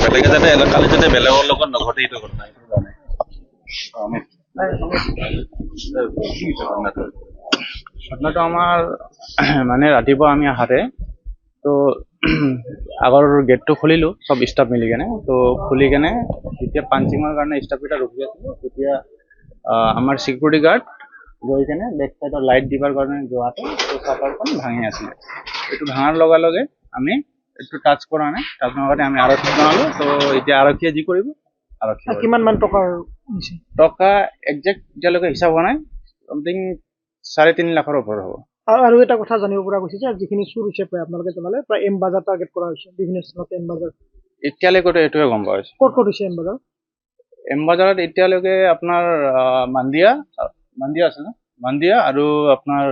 বেলেগে যাতে কালি যাতে বেলেগৰ লগত নঘটে এইটো কথা নাই ঘটনাটো আমাৰ মানে ৰাতিপুৱা আমি আহাতে তো আগৰ গেটটো খুলিলোঁ চব ষ্টাফ মিলি কেনে তো খুলি কেনে যেতিয়া পাঞ্চিঙৰ কাৰণে ষ্টাফকেইটা ৰখি আছিলোঁ তেতিয়া আমাৰ চিকিউৰিটি গাৰ্ড গৈ কেনে বেক চাইডৰ লাইট দিবৰ কাৰণে যোৱাতে চাটাৰখন ভাঙি আছিলে এইটো ভাঙাৰ লগে লগে আমি এইটো টাচ কৰা নাই টাচ নকৰাতে আমি আৰক্ষী জনালোঁ তো এতিয়া আৰক্ষীয়ে যি কৰিব আৰক্ষী কিমান মান টকাৰ টকা একজেক্ট এতিয়ালৈকে হিচাপ হোৱা নাই চামথিং 3.5 লাখৰ ওপৰত হ'ব আৰু এটা কথা জানিব পৰা গৈছে যে যিখিনি চুৰ হৈছে প্ৰায় আপোনালোকে জনালে প্ৰায় এম বাজাৰ টাৰ্গেট কৰা হৈছে বিভিন্ন স্থানত এম বাজাৰ এতিয়ালৈকে এইটোৱে গম পোৱা হৈছে ক'ত ক'ত হৈছে এম বাজাৰত এতিয়ালৈকে আপোনাৰ মাণ্ডিয়া আছে ন মাণ্ডিয়া আৰু আপোনাৰ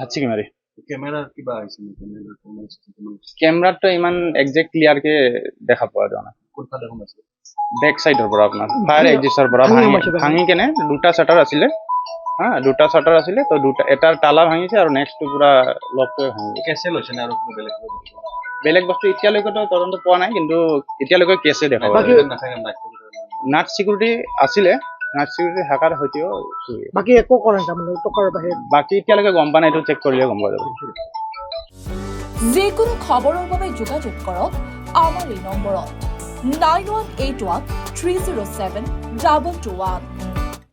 হাতচিকিমাৰী কেমেৰা কিবা আহিছে কেমেৰাটো ইমান একজেক্ট ক্লিয়াৰকে দেখা পোৱা যোৱা নাই কোনফালে সোমাইছে বেক চাইডৰ পৰা আপোনাৰ ফায়াৰ এক্সিষ্টৰ পৰা ভাঙি কেনে দুটা শ্বাটাৰ আছিলে হা দুটা শ্বাটাৰ আছিলে তো দুটা এটাৰ তালা ভাঙিছে আৰু নেক্সটটো পুৰা লকটোৱে ভাঙিছে কেছে লৈছে নে আৰু বেলেগ বস্তু এতিয়ালৈকেতো তদন্ত পোৱা নাই কিন্তু এতিয়ালৈকে কেছে দেখা নাট চিকিউৰিটি আছিলে নাট চিকিউৰিটি হাকাৰ সৈতেও বাকী একো কৰা নাই তাৰমানে টকাৰ বাহিৰে বাকী এতিয়ালৈকে গম পোৱা নাই এইটো চেক কৰিলে গম পোৱা যাব যিকোনো খবৰৰ বাবে যোগাযোগ কৰক আমাৰ এই নম্বৰত 9181 307 221